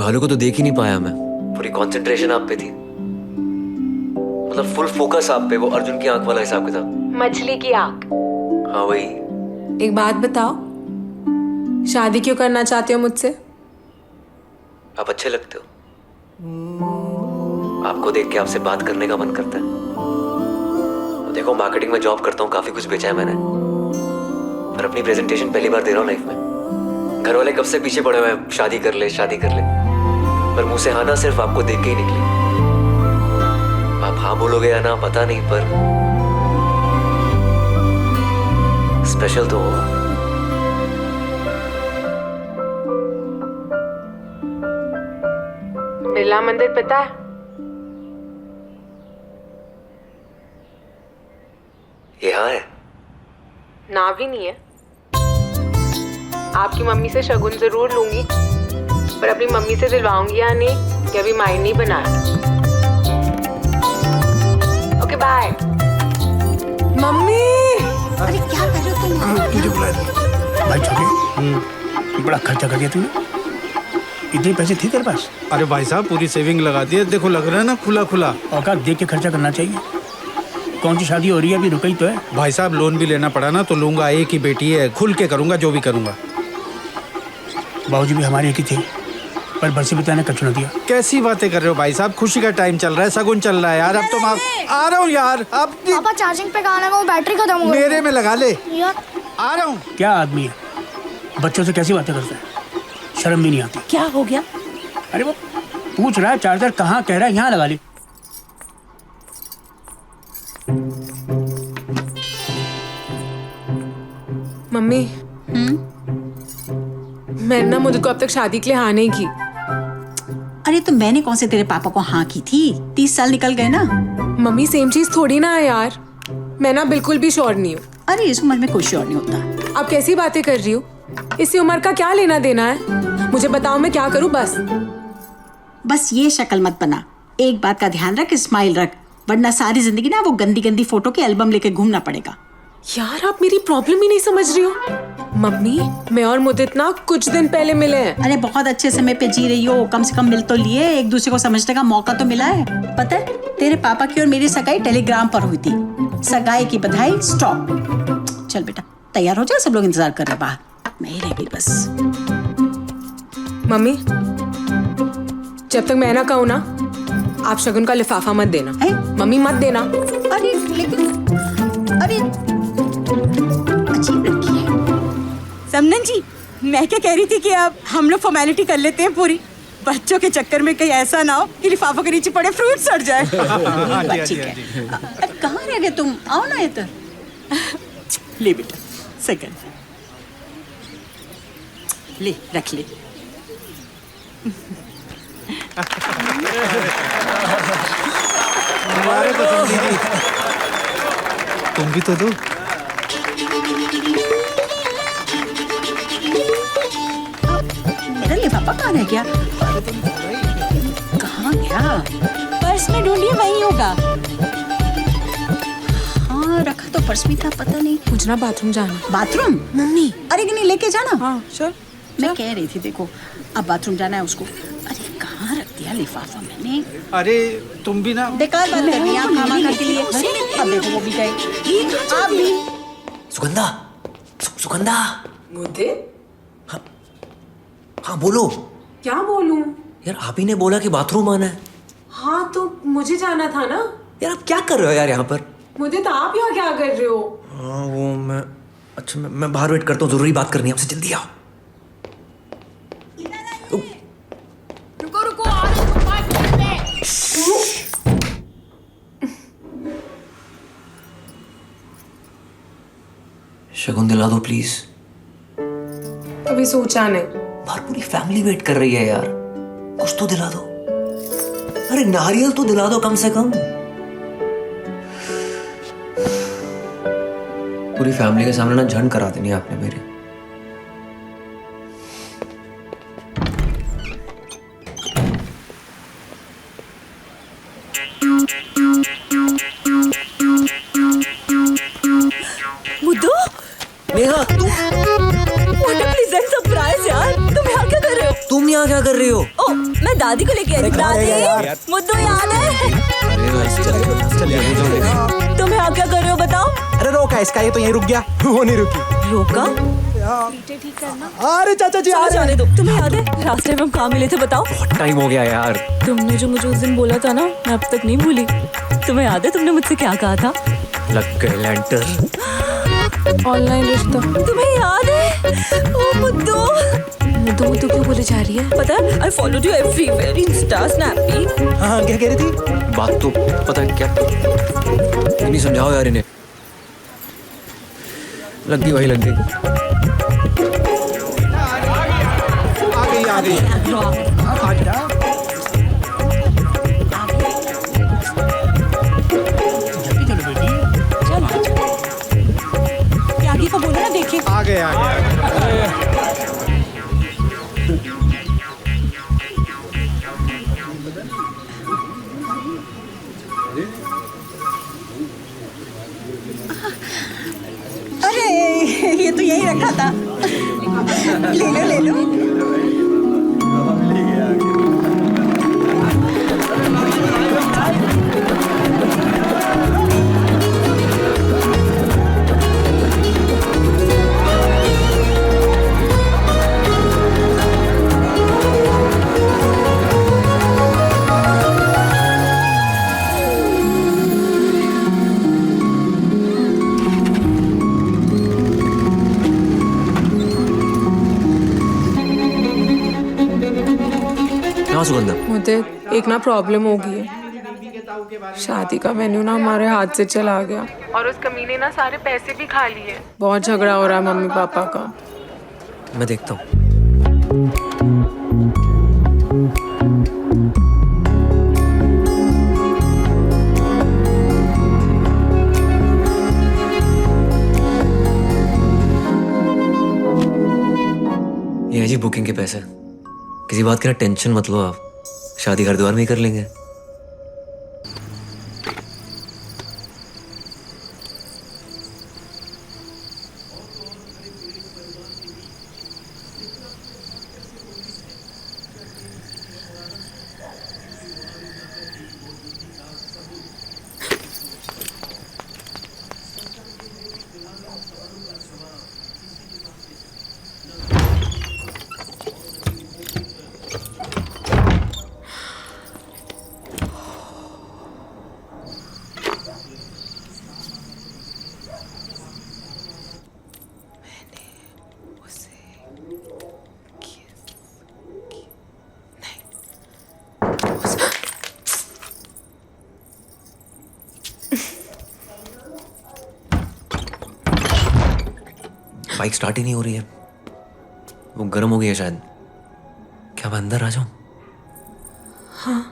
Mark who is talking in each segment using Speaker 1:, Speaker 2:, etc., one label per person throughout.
Speaker 1: भालू को तो देख ही नहीं पाया मैं। पूरी कंसंट्रेशन आप पे थी, मतलब फुल फोकस आप पे। वो अर्जुन की आंख वाला हिसाब किताब।
Speaker 2: मछली की आंख।
Speaker 1: हाँ वही।
Speaker 2: एक बात बताओ, शादी क्यों करना चाहते हो मुझसे?
Speaker 1: आप अच्छे लगते हो, आपको देख के आपसे बात करने का मन करता है। देखो मार्केटिंग में जॉब करता हूँ, काफी कुछ बेचा है मैंने, पर अपनी प्रेजेंटेशन पहली बार दे रहा हूँ लाइफ में। घर वाले कब से पीछे पड़े हुए हैं, शादी कर ले शादी कर ले, पर मुंह से हाँ ना सिर्फ आपको देख के ही निकली। आप हाँ बोलोगे या ना पता नहीं, पर स्पेशल तो होगा।
Speaker 2: बिरला मंदिर पता है?
Speaker 1: यहाँ है
Speaker 2: ना भी नहीं है। आपकी मम्मी से शगुन जरूर लूंगी, पर अपनी मम्मी से दिलवाऊंगी या नहीं ये अभी माइंड नहीं बनाया। Okay bye. मम्मी
Speaker 3: अरे क्या कर रहे हो तुम?
Speaker 4: तुझे बुलाया भाई छोटे, बड़ा खर्चा कर दिया तूने। इतने पैसे थे तेरे पास?
Speaker 5: अरे भाई साहब पूरी सेविंग लगा दी है, देखो लग रहा है ना खुला खुला।
Speaker 4: औकात देख के खर्चा करना चाहिए। कौन सी शादी हो रही है, अभी रुका ही तो है।
Speaker 5: भाई साहब लोन भी लेना पड़ा ना तो लूंगा, एक ही बेटी है, खुल के करूंगा जो भी करूंगा।
Speaker 4: बाबूजी भी हमारे एक ही थे, पर बरसी पिता ने कछु न दिया।
Speaker 5: कैसी बातें कर रहे हो भाई साहब, खुशी का टाइम चल रहा है, सगुन चल रहा है यार। अब तुम आ रहा हूँ यार। अब
Speaker 3: पापा चार्जिंग पे गाना गाओ, बैटरी खत्म हो गई।
Speaker 5: मेरे में लगा ले,
Speaker 3: यार
Speaker 5: आ रहा हूँ।
Speaker 4: क्या आदमी है, बच्चों से कैसी बातें करता है, शर्म भी नहीं आती।
Speaker 3: क्या हो गया?
Speaker 4: अरे वो पूछ रहा है चार्जर कहाँ, कह रहा है यहाँ लगा ली।
Speaker 2: मम्मी मैंने ना मुझे को अब तक शादी के लिए हाँ नहीं की।
Speaker 6: अरे तो मैंने कौन से तेरे पापा को हाँ की थी? 30 साल निकल गए ना।
Speaker 2: मम्मी सेम चीज थोड़ी ना है यार, मैं ना बिल्कुल भी श्योर नहीं हूँ।
Speaker 6: अरे इस उम्र में कोई श्योर नहीं होता।
Speaker 2: आप कैसी बातें कर रही हो? इसी उम्र का क्या लेना देना है? मुझे बताओ मैं क्या करूँ बस।
Speaker 6: बस ये शक्ल मत बना। एक बात का ध्यान रख, स्माइल रख, वरना सारी जिंदगी ना वो गंदी गंदी फोटो की एल्बम लेके घूमना पड़ेगा।
Speaker 2: यार आप मेरी प्रॉब्लम ही नहीं समझ रही हो। मम्मी मैं और मुदित ना कुछ दिन पहले मिले हैं।
Speaker 6: अरे बहुत अच्छे समय पे जी रही हो, कम से कम मिल तो लिए, एक दूसरे को समझने का मौका तो मिला है। पता है तेरे पापा की और मेरी सगाई टेलीग्राम पर हुई थी। सगाई की बधाई स्टॉप। चल बेटा तैयार हो जा, सब लोग इंतजार कर रहे बाहर, मैं ही रह गई बस।
Speaker 2: मम्मी जब तक मैं ना कहूँ ना, आप शगुन का लिफाफा मत देना। मम्मी मत देना।
Speaker 6: अरे लेकिन अरे अजीब लड़की है।
Speaker 7: समनन जी मैं क्या कह रही थी कि अब हम लोग फॉर्मेलिटी कर लेते हैं पूरी, बच्चों के चक्कर में कहीं ऐसा ना हो कि लिफाफा के नीचे पड़े फ्रूट सड़ जाए।
Speaker 6: ठीक है। अरे कहाँ रह गए तुम, आओ ना इधर।
Speaker 7: ले बेटा सेकंड ले, रख ले।
Speaker 5: तुम भी तो दो।
Speaker 6: मेरा लिफाफा कहाँ रह गया? कहाँ गया?
Speaker 7: पर्स में ढूंढिए, वहीं होगा।
Speaker 6: हाँ रखा तो पर्स में था, पता नहीं।
Speaker 2: मुझे ना बाथरूम जाना।
Speaker 6: बाथरूम?
Speaker 2: मम्मी
Speaker 6: अरे नहीं लेके जाना।
Speaker 2: हाँ चल।
Speaker 6: मैं कह रही थी देखो अब बाथरूम जाना है उसको। अरे कहाँ रख दिया लिफाफा मैंने?
Speaker 5: अरे तुम भी ना
Speaker 6: बेकार बात कर रही हैं आप खामा के लिए। अब देखो वो भी गए। आप भी
Speaker 1: सुगंधा, सुगंधा।
Speaker 2: मुदित
Speaker 1: हाँ बोलो।
Speaker 2: क्या बोलूं?
Speaker 1: यार आप ही ने बोला कि बाथरूम आना है।
Speaker 2: हाँ तो मुझे जाना था ना।
Speaker 1: यार आप क्या कर रहे हो यार यहाँ पर?
Speaker 2: मुदित आप यहाँ क्या कर रहे हो?
Speaker 1: हाँ वो मैं, अच्छा मैं बाहर वेट करता हूँ, जरूरी बात करनी है आपसे, जल्दी आओ।
Speaker 3: रुको रुको, आ रही हूँ 5 मिनट में।
Speaker 1: शगुन दिला दो प्लीज।
Speaker 2: कभी सोचा नहीं।
Speaker 1: बाहर पूरी फैमिली वेट कर रही है यार, कुछ तो दिला दो। अरे नारियल तो दिला दो कम से कम। पूरी फैमिली के सामने ना झंड करा देनी आपने मेरे।
Speaker 7: मुद्दो
Speaker 1: Neha
Speaker 7: what a pleasant surprise यार, तुम यहाँ क्या कर रहे हो?
Speaker 1: तुम यहाँ क्या कर रही हो?
Speaker 7: ओ, मैं दादी को लेके आई थी। दादी, मुद्दू याद है? तुम यहाँ क्या कर रहे हो बताओ?
Speaker 8: अरे रोका इसका, ये तो यहीं रुक गया, वो नहीं रुकी।
Speaker 7: रोका?
Speaker 8: अरे चाचा जी आ
Speaker 7: चलो जाने दो। तुम्हें याद है रास्ते में हम कहाँ मिले थे बताओ?
Speaker 1: टाइम हो गया यार।
Speaker 7: तुमने जो मुझे उस दिन बोला था ना, मैं अब तक नहीं भूली। तुम्हें याद है तुमने मुझसे क्या कहा था?
Speaker 1: लग गए लैंटर।
Speaker 2: ऑनलाइन रिश्ता।
Speaker 7: तुम्हें याद है? ओ मुद्दू। मुद्दू क्यों बोले जा रही है? पता है I followed you everywhere, Insta, snappy.
Speaker 8: हाँ क्या कह रही थी?
Speaker 1: बात तो पता है क्या? नहीं समझाओ यार इन्हें। लग गई वही लग गई।
Speaker 5: आ गई आ जा।
Speaker 4: जल्दी चलो बेटी।
Speaker 7: आगे को बोलो ना, देखिए।
Speaker 5: आ गए आ गए।
Speaker 6: अरे ये तो यही रखा था। ले लो ले लो।
Speaker 1: हाँ सुगंधा।
Speaker 2: मुझे एक ना प्रॉब्लम हो गई है। शादी का वेन्यू ना हमारे हाथ से चला गया और उस कमीने ना सारे पैसे भी खा लिए। बहुत झगड़ा हो रहा है मम्मी पापा का।
Speaker 1: मैं देखता हूँ। ये है जी बुकिंग के पैसे। किसी बात की ना टेंशन मत लो आप, शादी हरिद्वार में ही कर लेंगे। बाइक स्टार्ट ही नहीं हो रही है, वो गर्म हो गई है शायद। क्या मैं अंदर आ जाऊं?
Speaker 2: हाँ।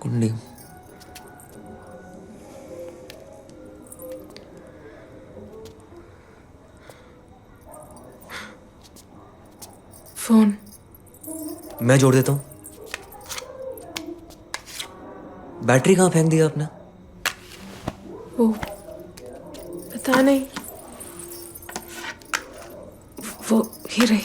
Speaker 1: कुंडी।
Speaker 2: फोन
Speaker 1: मैं जोड़ देता हूं। बैटरी कहाँ फेंक दिया आपने?
Speaker 2: वो पता नहीं, वो ही रही।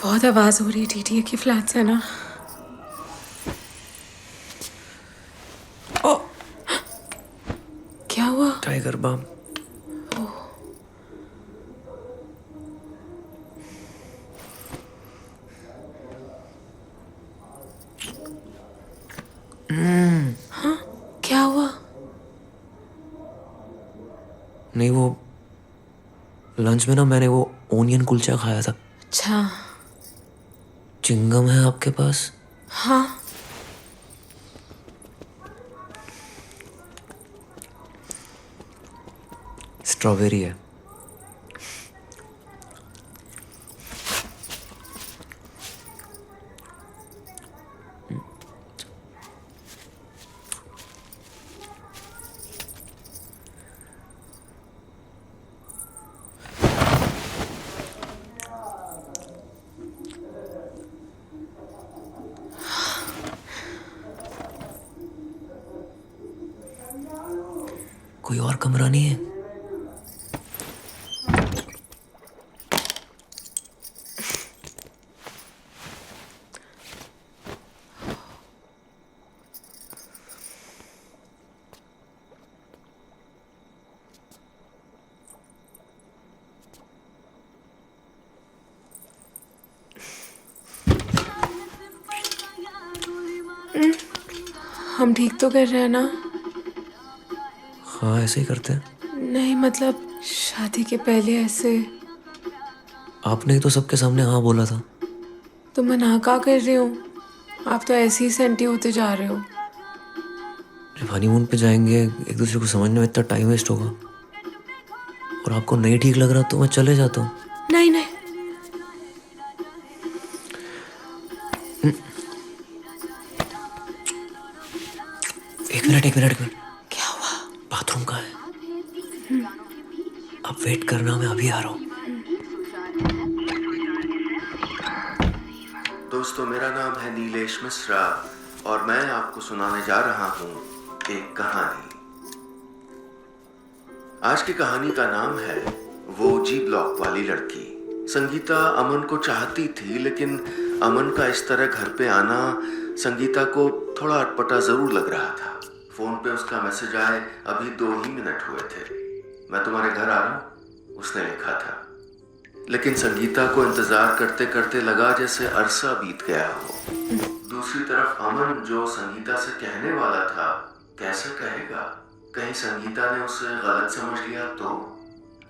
Speaker 2: बहुत आवाज हो रही है टीटीए की फ्लैट से ना। ओ, क्या हुआ?
Speaker 1: Tiger Balm.
Speaker 2: हाँ, क्या हुआ?
Speaker 1: नहीं वो लंच में ना मैंने वो ओनियन कुलचा खाया था।
Speaker 2: अच्छा।
Speaker 1: चिंगम है आपके पास?
Speaker 2: हाँ।
Speaker 1: स्ट्रॉबेरी है। कोई और कमरा नहीं है?
Speaker 2: हम ठीक तो कर रहे हैं ना?
Speaker 1: हाँ ऐसे ही करते हैं।
Speaker 2: नहीं मतलब शादी के पहले ऐसे।
Speaker 1: आपने ही तो सबके सामने हाँ बोला था।
Speaker 2: तो मैं ना क्या कर रही हूँ? आप तो ऐसे ही सेंटी होते जा रहे हो।
Speaker 1: जब हनीमून पे जाएंगे एक दूसरे को समझने में इतना टाइम वेस्ट होगा, और आपको नहीं ठीक लग रहा तो मैं चले जाता हूँ।
Speaker 2: नहीं नहीं,
Speaker 1: एक मिनट क्या हुआ? बाथरूम का है। अब वेट करना, मैं अभी आ रहा हूँ।
Speaker 9: दोस्तों, मेरा नाम है नीलेश मिश्रा और मैं आपको सुनाने जा रहा हूँ एक कहानी। आज की कहानी का नाम है वो जी ब्लॉक वाली लड़की। संगीता अमन को चाहती थी, लेकिन अमन का इस तरह घर पे आना संगीता को थोड़ा अटपटा जरूर लग रहा था। फोन पे उसका मैसेज आए अभी 2 ही मिनट हुए थे। मैं तुम्हारे घर आ रहा हूँ, उसने लिखा था। लेकिन संगीता को इंतजार करते करते लगा जैसे अरसा बीत गया हो। दूसरी तरफ अमन जो संगीता से कहने वाला था, कैसे कहेगा? कहीं संगीता ने उसे गलत समझ लिया तो?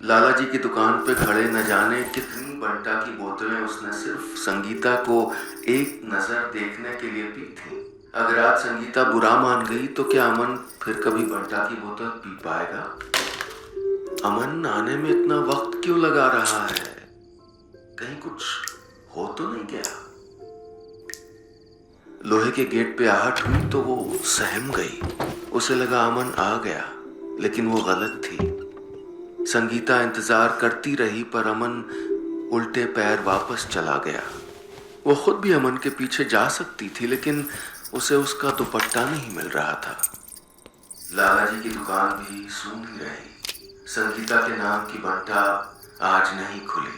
Speaker 9: लाला जी की दुकान पे खड़े न जाने कितनी बंटा की बोतलें उसने सिर्फ संगीता को एक नजर देखने के लिए पी थी। अगर आज संगीता बुरा मान गई तो क्या अमन फिर कभी बंटा की बोतल पी पाएगा? अमन आने में इतना वक्त क्यों लगा रहा है? कहीं कुछ हो तो नहीं गया? लोहे के गेट पे आहट हुई तो वो सहम गई। उसे लगा अमन आ गया, लेकिन वो गलत थी। संगीता इंतजार करती रही पर अमन उल्टे पैर वापस चला गया। वो खुद भी अमन के पीछे जा सकती थी, लेकिन उसे उसका दुपट्टा नहीं मिल रहा था। लाला जी की दुकान भी सूनी रही। संगीता के नाम की बंटा आज नहीं खुली।